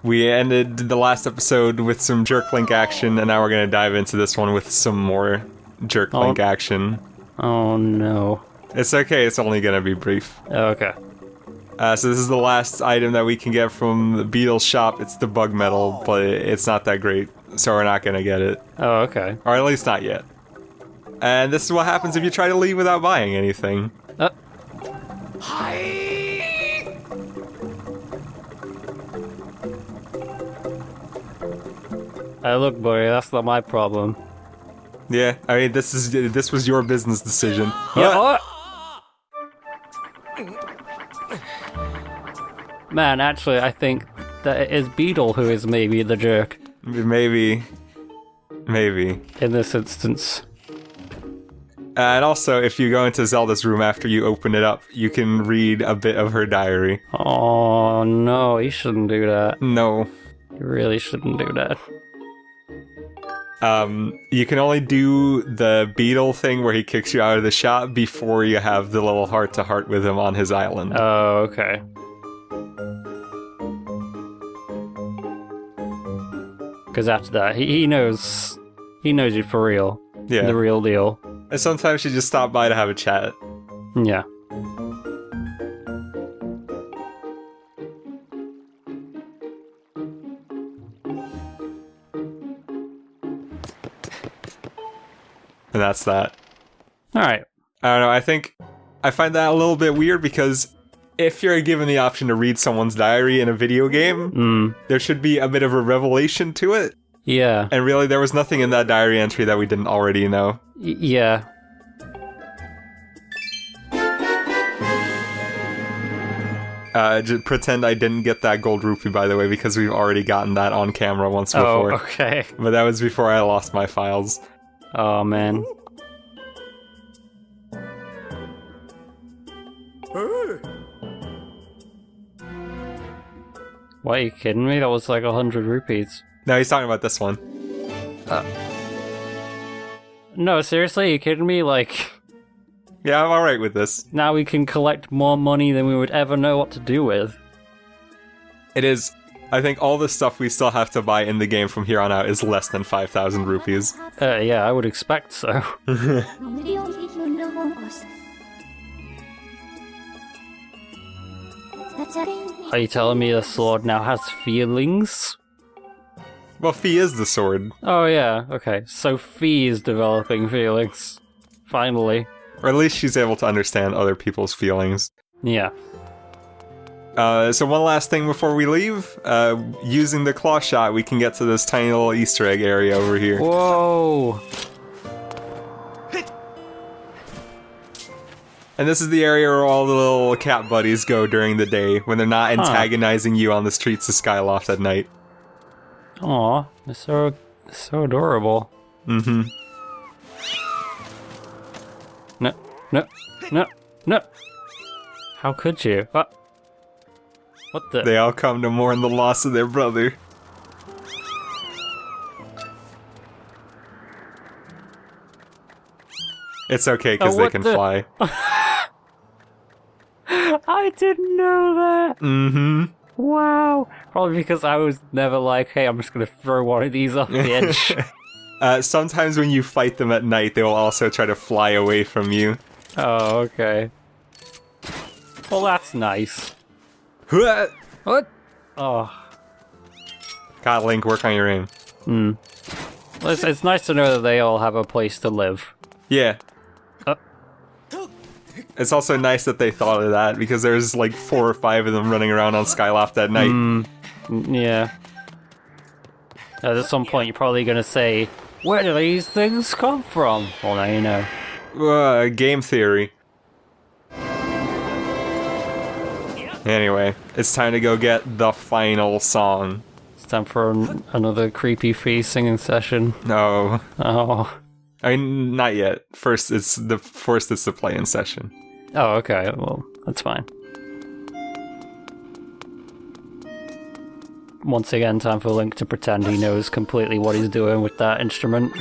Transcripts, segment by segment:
We ended the last episode with some Jerk Link action, and now we're going to dive into this one with some more Jerk Link action. Oh no. It's okay, it's only going to be brief. Okay. So this is the last item that we can get from the Beetle's shop. It's the bug metal, but it's not that great, so we're not going to get it. Oh, okay. Or at least not yet. And this is what happens if you try to leave without buying anything. Hey, look, buddy, that's not my problem. Yeah, I mean, this was your business decision. Yeah, Man, actually, I think that it is Beetle who is maybe the jerk. Maybe. In this instance. And also, if you go into Zelda's room after you open it up, you can read a bit of her diary. Oh, no, you shouldn't do that. No. You really shouldn't do that. You can only do the Beetle thing where he kicks you out of the shop before you have the little heart-to-heart with him on his island. Oh, okay. Because after that, he knows you for real. Yeah. The real deal. And sometimes you just stop by to have a chat. Yeah. And that's that. Alright. I don't know, I find that a little bit weird because if you're given the option to read someone's diary in a video game, there should be a bit of a revelation to it. Yeah. And really, there was nothing in that diary entry that we didn't already know. Yeah. Just pretend I didn't get that gold rupee, by the way, because we've already gotten that on camera once before. Oh, okay. But that was before I lost my files. Oh, man. What, are you kidding me? That was like 100 rupees. No, he's talking about this one. No, seriously, are you kidding me? Like, Yeah, I'm alright with this. now we can collect more money than we would ever know what to do with. It is... I think all the stuff we still have to buy in the game from here on out is less than 5,000 rupees. Yeah, I would expect so. Are you telling me the sword now has feelings? Well, Fee is the sword. Oh yeah, okay. So Fee is developing feelings. Finally. Or at least she's able to understand other people's feelings. Yeah. So one last thing before we leave. Using the claw shot, we can get to this tiny little Easter egg area over here. Whoa! And this is the area where all the little cat buddies go during the day, when they're not antagonizing you on the streets of Skyloft at night. Aw, they're so adorable. Mm-hmm. No. How could you? What the? They all come to mourn the loss of their brother. It's okay, because they can fly. I didn't know that! Mm-hmm. Wow. Probably because I was never like, hey, I'm just gonna throw one of these off the edge. Sometimes when you fight them at night, they will also try to fly away from you. Oh, okay. Well, that's nice. What? Oh. God, Link, work on your aim. Well, it's nice to know that they all have a place to live. Yeah. It's also nice that they thought of that, because there's like 4 or 5 of them running around on Skyloft at night. Yeah. At some point, you're probably gonna say, where do these things come from? Well, now you know. Game theory. Anyway, it's time to go get the final song. It's time for another creepy Fee singing session. No. Oh. I mean, not yet. First, it's the play-in session. Oh, okay. Well, that's fine. Once again, time for Link to pretend he knows completely what he's doing with that instrument.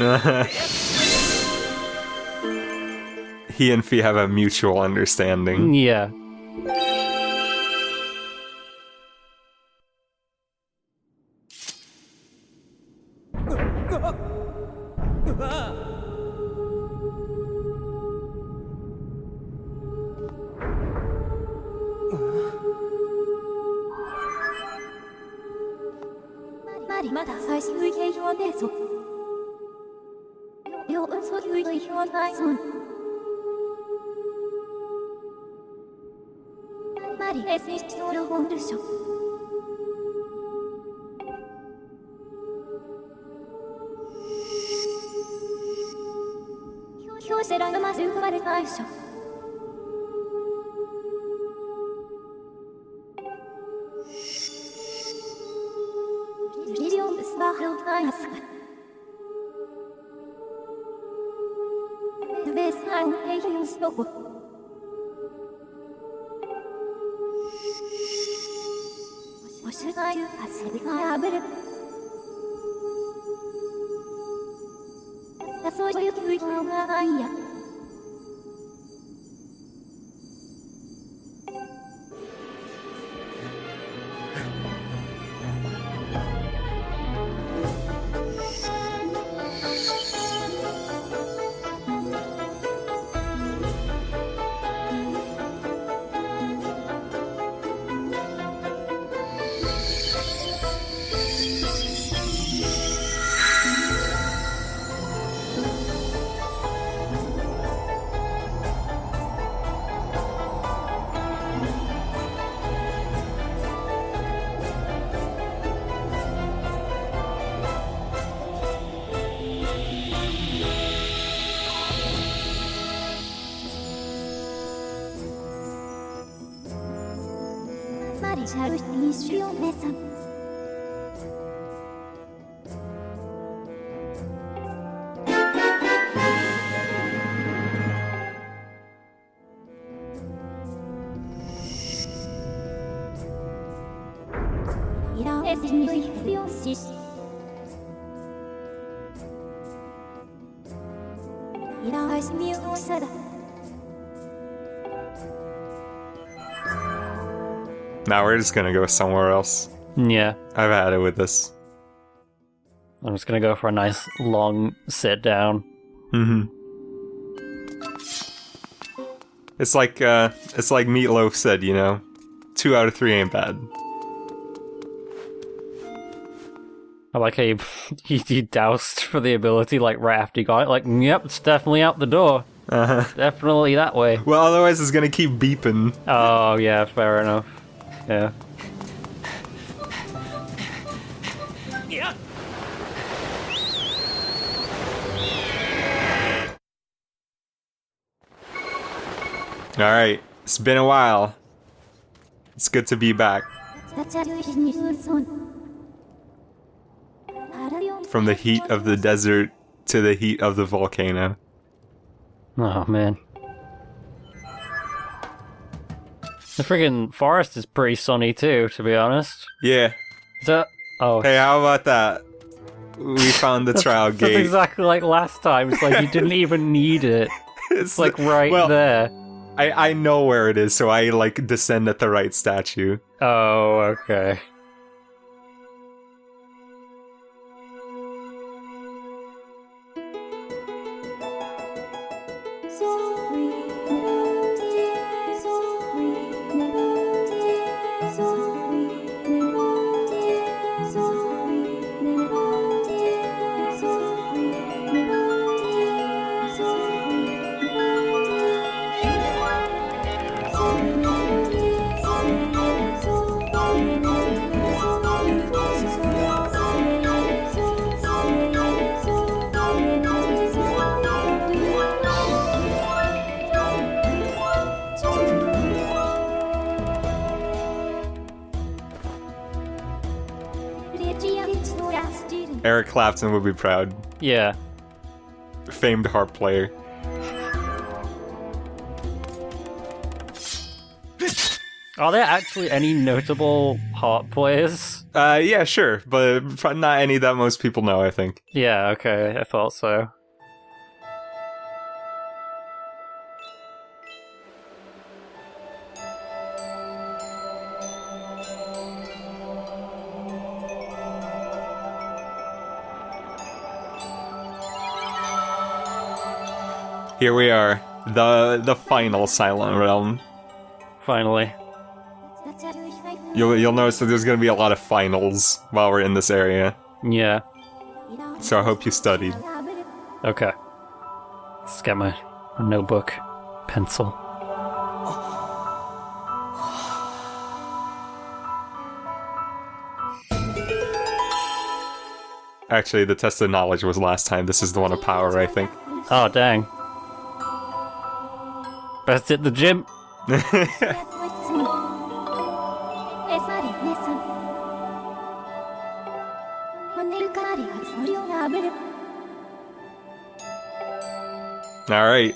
He and Fee have a mutual understanding. Yeah. まりまだ最終形表ねぞ。両嘘有意表ないぞ。まりエスイストロボンルショ。表せらがまず浮かばれたいしょ。リリオンスバーロータイアスがベースラインヘイヒュースロボおしゅがゆかせりがあぶるそういう気分がないやマリシャルにしようねさんイラエスに必要しイラエスミューサだNow we're just gonna go somewhere else. Yeah. I've had it with this. I'm just gonna go for a nice long sit down. Mm-hmm. It's like Meatloaf said, you know, 2 out of 3 ain't bad. I like how he doused for the ability like right after he got it. Like, yep, it's definitely out the door. Definitely that way. Well, otherwise it's gonna keep beeping. Oh yeah, fair enough. Yeah. Yeah. Alright, it's been a while. It's good to be back. From the heat of the desert to the heat of the volcano. Oh man. The friggin' forest is pretty sunny too, to be honest. Yeah. Is that... Oh. Hey, how about that? We found the trial gate. That's exactly like last time. It's like you didn't even need it. It's like right there. I know where it is, so I like descend at the right statue. Oh, okay. Eric Clapton would be proud. Yeah. Famed harp player. Are there actually any notable harp players? Yeah, sure, but not any that most people know, I think. Yeah, okay, I thought so. Here we are, the final Silent Realm. Finally. You'll notice that there's gonna be a lot of finals while we're in this area. Yeah. So I hope you studied. Okay. Let's get my notebook, pencil. Actually, the test of knowledge was last time. This is the one of power, I think. Oh, dang. Best hit the gym. Alright.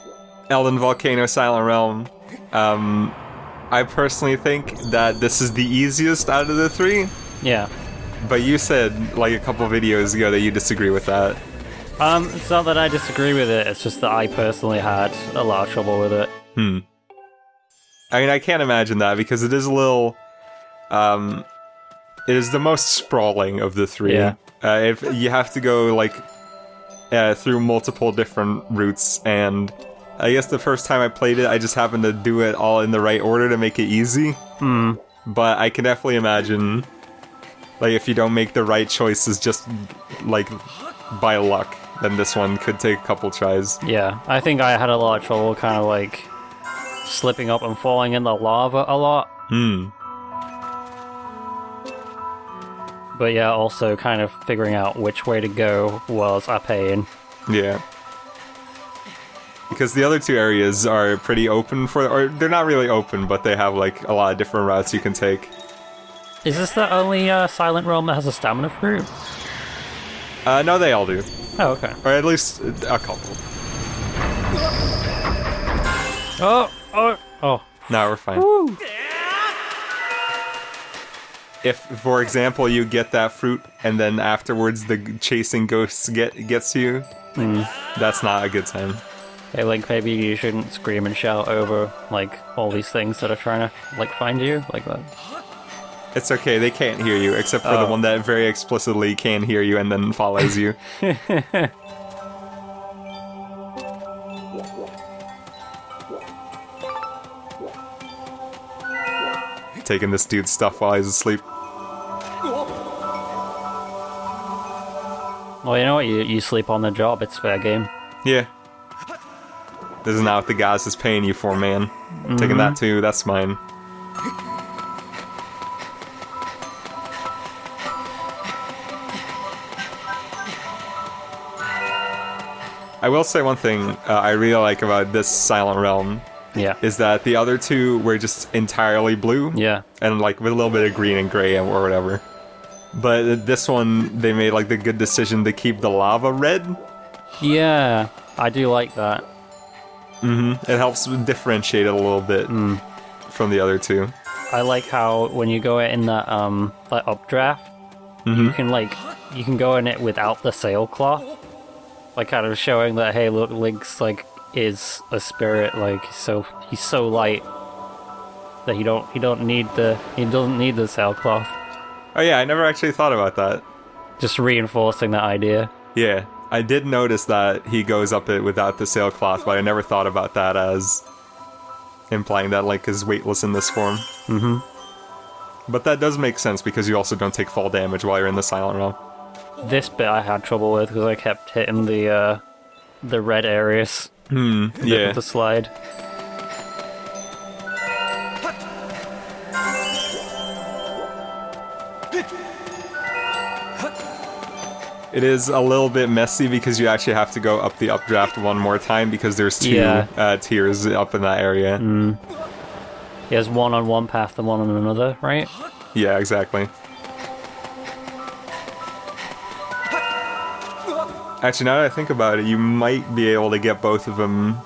Elden Volcano Silent Realm. I personally think that this is the easiest out of the three. Yeah. But you said, like, a couple videos ago that you disagree with that. It's not that I disagree with it, it's just that I personally had a lot of trouble with it. I mean, I can't imagine that, because it is a little... it is the most sprawling of the three. Yeah. If you have to go, like, through multiple different routes, and I guess the first time I played it, I just happened to do it all in the right order to make it easy. But I can definitely imagine, like, if you don't make the right choices just, like, by luck, then this one could take a couple tries. Yeah, I think I had a lot of trouble kind of, like, slipping up and falling in the lava a lot. But yeah, also kind of figuring out which way to go was a pain. Yeah. Because the other two areas are pretty open for, or they're not really open, but they have, like, a lot of different routes you can take. Is this the only Silent Realm that has a stamina fruit? No, they all do. Oh, okay. Or at least a couple. Oh. No, we're fine. Woo. If, for example, you get that fruit and then afterwards the chasing ghosts gets you, that's not a good time. Hey, Link, maybe you shouldn't scream and shout over, like, all these things that are trying to, like, find you, like that. It's okay, they can't hear you, except for the one that very explicitly can hear you and then follows you. Taking this dude's stuff while he's asleep. Well, you know what? You sleep on the job. It's fair game. Yeah. This is not what the guys is paying you for, man. Taking that too, that's mine. I will say one thing I really like about this Silent Realm. Yeah. Is that the other two were just entirely blue. Yeah. And like with a little bit of green and gray or whatever. But this one, they made like the good decision to keep the lava red. Yeah, I do like that. It helps differentiate it a little bit from the other two. I like how when you go in that like updraft, you can go in it without the sailcloth, like kind of showing that, hey, look, Link's like is a spirit, like he's so light that he doesn't need the sailcloth. Oh yeah, I never actually thought about that. Just reinforcing that idea. Yeah, I did notice that he goes up it without the sailcloth, but I never thought about that as implying that Link is weightless in this form. But that does make sense because you also don't take fall damage while you're in the Silent Realm. This bit I had trouble with because I kept hitting the red areas. Yeah. With the slide. It is a little bit messy because you actually have to go up the updraft one more time because there's two tiers up in that area. There's one on one path and one on another, right? Yeah, exactly. Actually, now that I think about it, you might be able to get both of them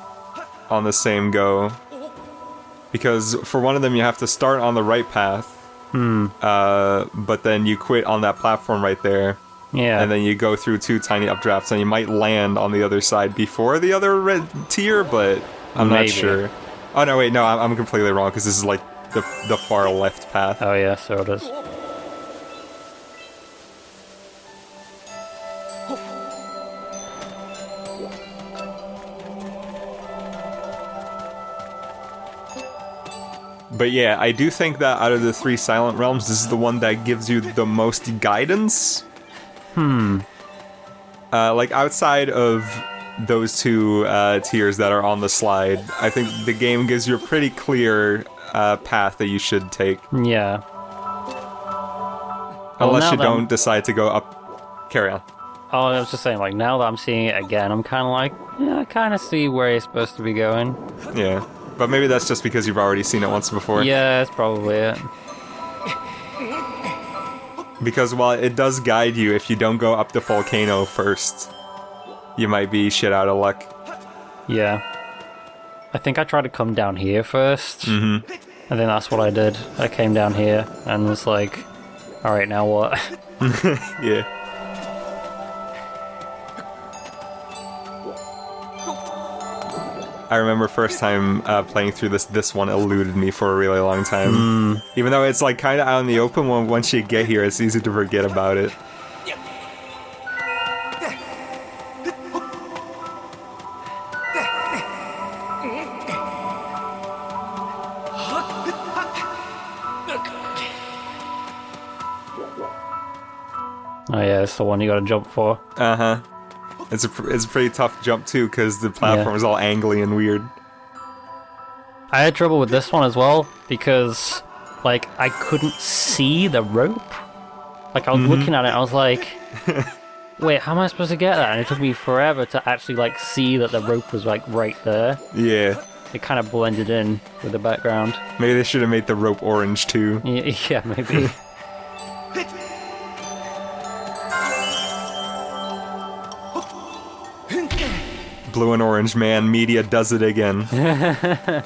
on the same go. Because for one of them, you have to start on the right path. But then you quit on that platform right there. Yeah. And then you go through two tiny updrafts, and you might land on the other side before the other red tier, but I'm not sure. Oh, no, wait, no, I'm completely wrong, because this is like the far left path. Oh, yeah, so it is. But yeah, I do think that out of the 3 Silent Realms, this is the one that gives you the most guidance. Like, outside of those 2 tiers that are on the slide, I think the game gives you a pretty clear path that you should take. Yeah. Unless you don't decide to go up. Carry on. Oh, I was just saying, like, now that I'm seeing it again, I'm kind of like, yeah, I kind of see where you're supposed to be going. Yeah. But maybe that's just because you've already seen it once before. Yeah, that's probably it. Because while it does guide you, if you don't go up the volcano first, you might be shit out of luck. Yeah. I think I tried to come down here first. Mm-hmm. I think that's what I did. I came down here and was like, alright, now what? Yeah. I remember first time playing through this one eluded me for a really long time. Even though it's like kind of out in the open, once you get here, it's easy to forget about it. Oh yeah, it's the one you gotta jump for. Uh-huh. It's a pretty tough jump too, because the platform is all angly and weird. I had trouble with this one as well, because, like, I couldn't see the rope. Like, I was looking at it, I was like, wait, how am I supposed to get that? And it took me forever to actually, like, see that the rope was, like, right there. Yeah. It kind of blended in with the background. Maybe they should have made the rope orange too. Yeah, maybe. Blue and orange, man. Media does it again. Man,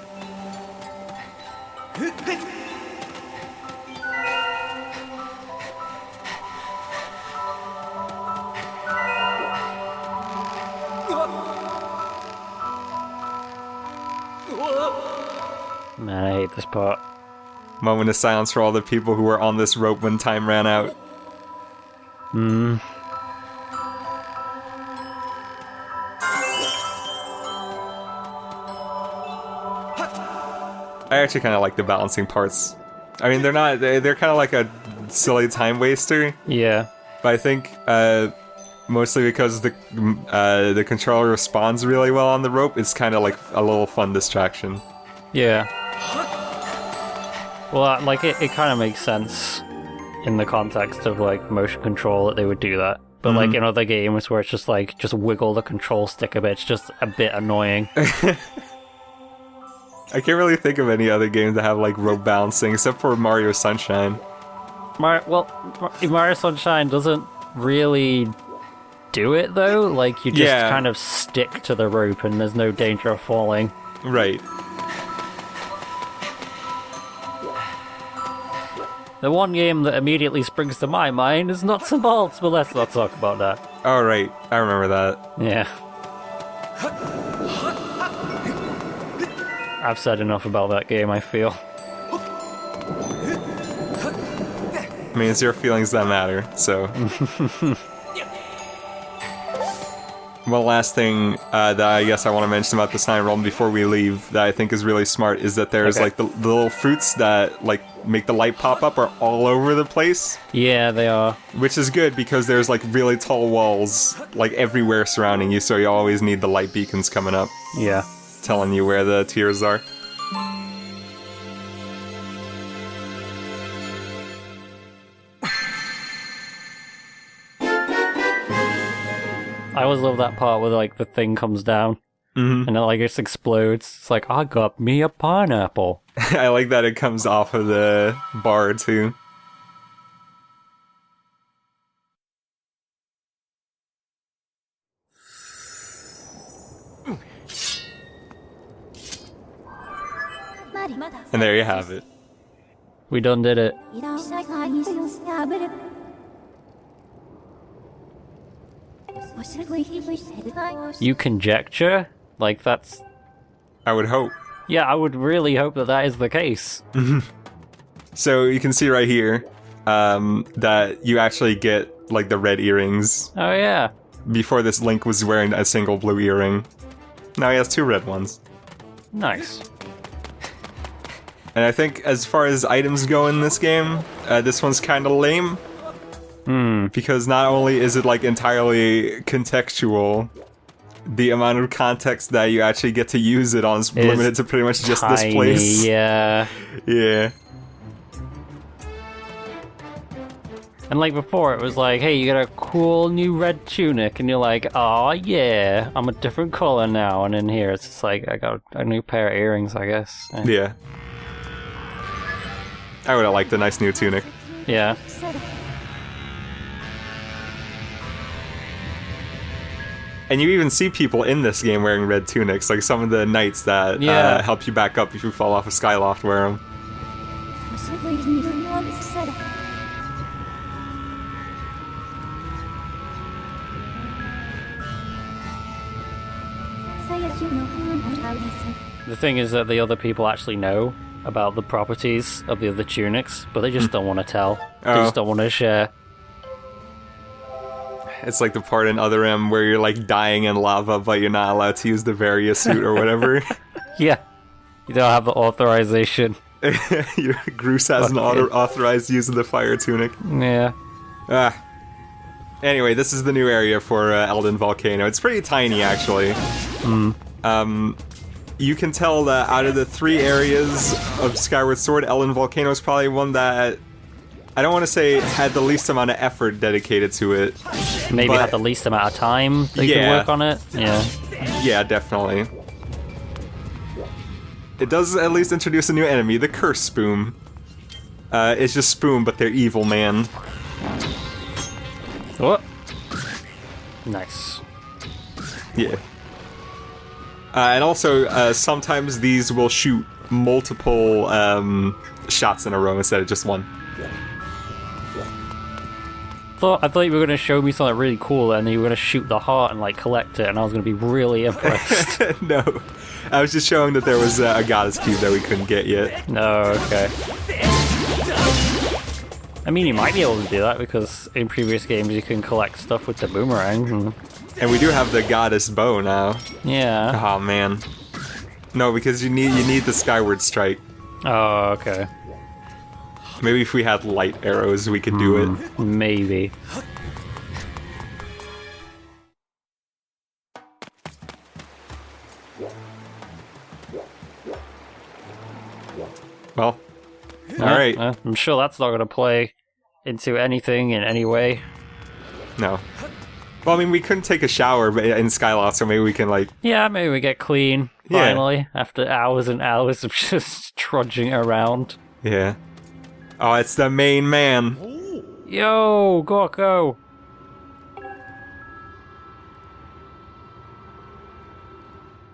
I hate this part. Moment of silence for all the people who were on this rope when time ran out. I actually kind of like the balancing parts. I mean, they're kind of like a silly time waster. Yeah. But I think mostly because the controller responds really well on the rope, it's kind of like a little fun distraction. Yeah. Well, like, it kind of makes sense in the context of, like, motion control that they would do that. But, like, in other games where it's just, like, just wiggle the control stick a bit, it's just a bit annoying. I can't really think of any other games that have, like, rope balancing, except for Mario Sunshine. Mario Sunshine doesn't really do it, though. Like, you just kind of stick to the rope and there's no danger of falling. Right. The one game that immediately springs to my mind is Nuts and Bolts, but let's not talk about that. Oh, right. I remember that. Yeah. I've said enough about that game, I feel. I mean, it's your feelings that matter, so... One last thing that I guess I want to mention about the Silent Realm before we leave that I think is really smart is that there's like the little fruits that like make the light pop up are all over the place. Yeah, they are. Which is good because there's like really tall walls like everywhere surrounding you, so you always need the light beacons coming up. Yeah. Telling you where the tiers are. I always love that part where like the thing comes down and it like just explodes. It's like, I got me a pineapple. I like that it comes off of the bar too. And there you have it. We done did it. You conjecture? Like, that's... I would hope. Yeah, I would really hope that that is the case. So you can see right here that you actually get like the red earrings. Oh yeah. Before this, Link was wearing a single blue earring. Now he has 2 red ones. Nice. And I think as far as items go in this game, this one's kind of lame. Because not only is it like entirely contextual, the amount of context that you actually get to use it on is limited to pretty much just this place. Yeah. Yeah. And like before, it was like, hey, you got a cool new red tunic, and you're like, oh yeah, I'm a different color now. And in here, it's just like, I got a new pair of earrings, I guess. Yeah. I would have liked a nice new tunic. Yeah. And you even see people in this game wearing red tunics, like some of the knights that help you back up if you fall off a skyloft wear them. The thing is that the other people actually know about the properties of the other tunics, but they just don't want to tell. They just don't want to share. It's like the part in Other M where you're like dying in lava, but you're not allowed to use the Varia suit or whatever. Yeah. You don't have the authorization. Groose hasn't authorized use of the fire tunic. Yeah. Anyway, this is the new area for Elden Volcano. It's pretty tiny, actually. You can tell that out of the 3 areas of Skyward Sword, Elden Volcano is probably one that I don't want to say had the least amount of effort dedicated to it. Maybe had the least amount of time they could work on it. Yeah. Yeah, definitely. It does at least introduce a new enemy, the Curse Spoon. It's just Spoon, but they're evil, man. What? Nice. Yeah. And also, sometimes these will shoot multiple shots in a row instead of just one. I thought you were going to show me something really cool, and then you were going to shoot the heart and like collect it, and I was going to be really impressed. No, I was just showing that there was a goddess cube that we couldn't get yet. No, okay. I mean, you might be able to do that because in previous games you can collect stuff with the boomerang. And we do have the goddess bow now. Yeah. Oh man. No, because you need the Skyward Strike. Oh, okay. Maybe if we had light arrows, we could do it. Maybe. Well, alright. I'm sure that's not going to play into anything in any way. No. Well, I mean, we couldn't take a shower in Skyloft, so maybe we can, like... Yeah, maybe we get clean, finally, after hours and hours of just trudging around. Yeah. Oh, it's the main man. Yo, Gorko!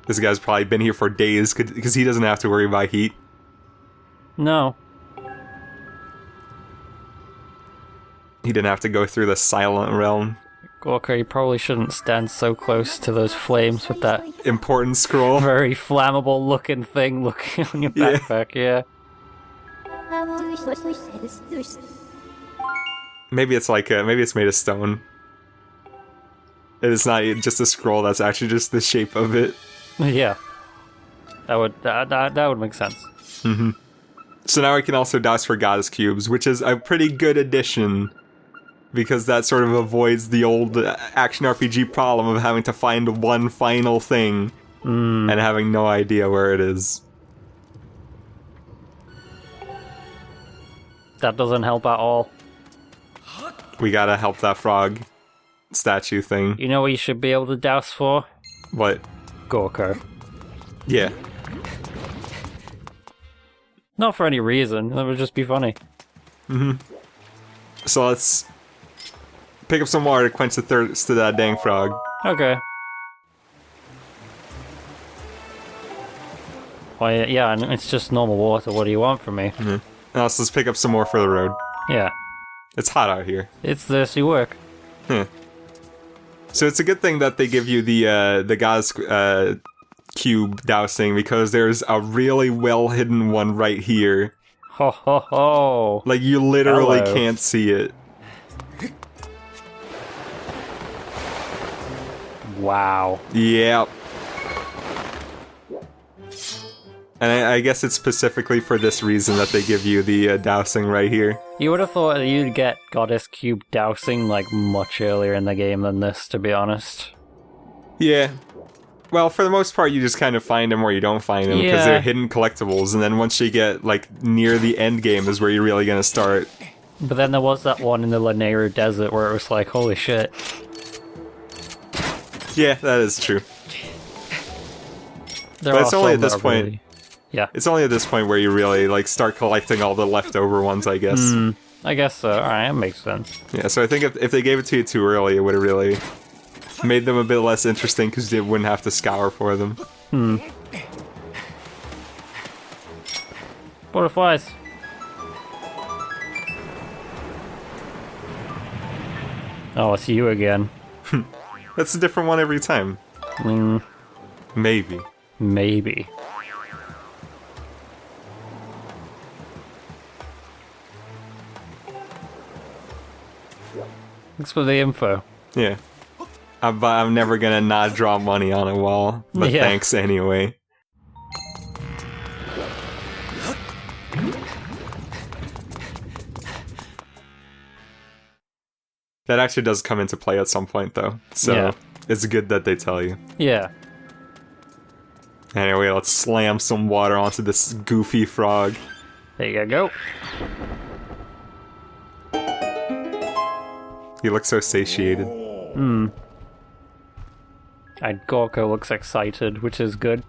This guy's probably been here for days, because he doesn't have to worry about heat. No. He didn't have to go through the Silent Realm. Gorko, you probably shouldn't stand so close to those flames with that important scroll. Very flammable looking thing looking on your backpack, yeah. Maybe it's like maybe it's made of stone. It's not just a scroll, that's actually just the shape of it. Yeah. That would make sense. Mm-hmm. So now we can also douse for goddess cubes, which is a pretty good addition. Because that sort of avoids the old action RPG problem of having to find one final thing and having no idea where it is. That doesn't help at all. We gotta help that frog statue thing. You know what you should be able to douse for? What? Gorko. Yeah. Not for any reason, that would just be funny. Mm-hmm. So let's pick up some water to quench the thirst of that dang frog. Okay. Well, yeah, and it's just normal water. What do you want from me? Mm-hmm. Now let's pick up some more for the road. Yeah. It's hot out here. It's thirsty work. Yeah. So it's a good thing that they give you the Gauss cube dousing, because there's a really well hidden one right here. Ho ho ho! Like, you literally can't see it. Wow. Yep. And I guess it's specifically for this reason that they give you the dousing right here. You would have thought that you'd get Goddess Cube dousing like much earlier in the game than this, to be honest. Yeah. Well, for the most part, you just kind of find them or you don't find them because they're hidden collectibles, and then once you get like near the end game is where you're really gonna start. But then there was that one in the Lanayru Desert where it was like, holy shit. Yeah, that is true. But it's only at this point. Really... Yeah. It's only at this point where you really like start collecting all the leftover ones, I guess. I guess so. Alright, that makes sense. Yeah, so I think if they gave it to you too early, it would have really made them a bit less interesting because you wouldn't have to scour for them. Butterflies. Oh, it's you again. That's a different one every time. Maybe. Maybe. Thanks for the info. Yeah. I'm never gonna not draw money on a wall, but thanks anyway. That actually does come into play at some point, though, so it's good that they tell you. Yeah. Anyway, let's slam some water onto this goofy frog. There you go. He looks so satiated. And Gorko looks excited, which is good.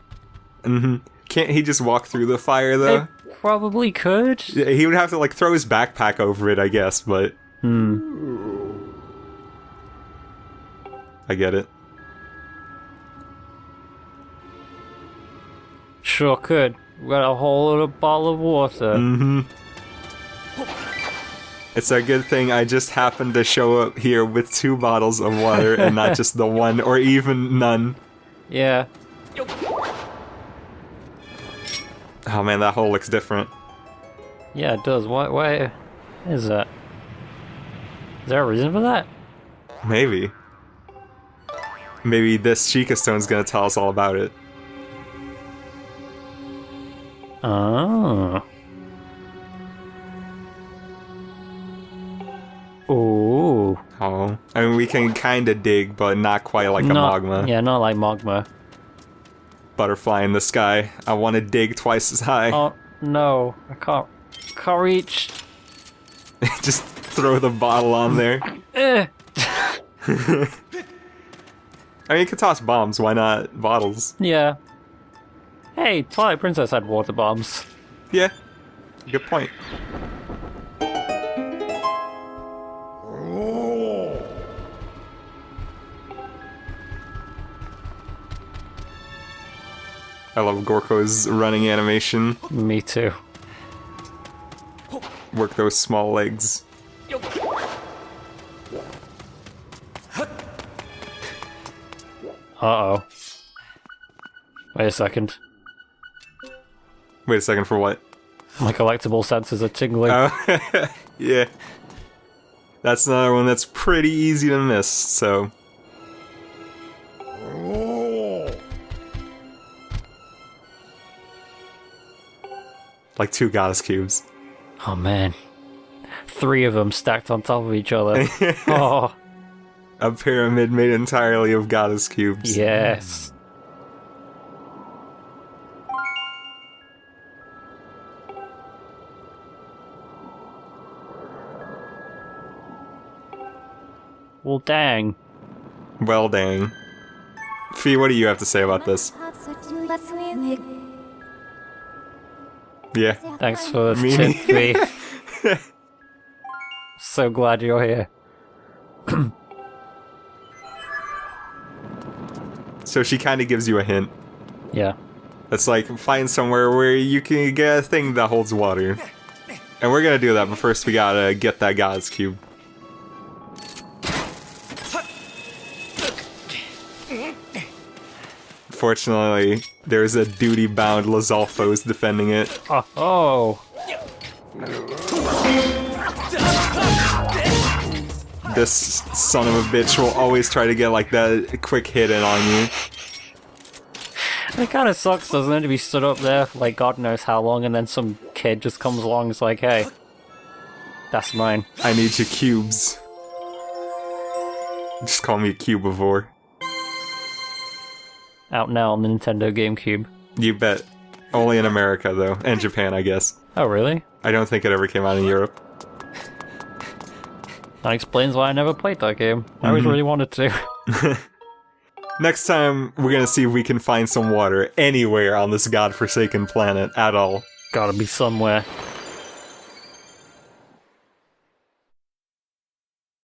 Can't he just walk through the fire, though? It probably could. Yeah, he would have to, like, throw his backpack over it, I guess, but... I get it. Sure could. We got a whole little bottle of water. It's a good thing I just happened to show up here with 2 bottles of water and not just the one, or even none. Yeah. Oh man, that hole looks different. Yeah, it does. Why is that? Is there a reason for that? Maybe. Maybe this Sheikah Stone's gonna tell us all about it. Oh. Ooh. Oh. I mean, we can kinda dig, but not quite like a magma. Yeah, not like magma. Butterfly in the sky. I want to dig twice as high. Oh, no. I can't reach. Just throw the bottle on there. I mean, you could toss bombs, why not bottles? Yeah. Hey, Twilight Princess had water bombs. Yeah, good point. I love Gorko's running animation. Me too. Work those small legs. Uh-oh. Wait a second. Wait a second, for what? My collectible senses are tingling. Oh, yeah. That's another one that's pretty easy to miss, so... Like 2 goddess cubes. Oh man. 3 of them stacked on top of each other. Oh. A pyramid made entirely of goddess cubes. Yes. Well, dang. Well, dang. Fee, what do you have to say about this? Yeah. Thanks for the Me tip, Fee. So glad you're here. So she kind of gives you a hint. Yeah. It's like, find somewhere where you can get a thing that holds water. And we're gonna do that, but first we gotta get that goddess cube. Fortunately, there's a duty-bound Lizalfos defending it. Oh. This son of a bitch will always try to get like that quick hit in on you. It kind of sucks, doesn't it, to be stood up there for like God knows how long, and then some kid just comes along and is like, hey, that's mine. I need your cubes. Just call me a cubivore. Out now on the Nintendo GameCube. You bet. Only in America, though. And Japan, I guess. Oh, really? I don't think it ever came out in Europe. That explains why I never played that game. I always really wanted to. Next time, we're gonna see if we can find some water anywhere on this godforsaken planet at all. Gotta be somewhere.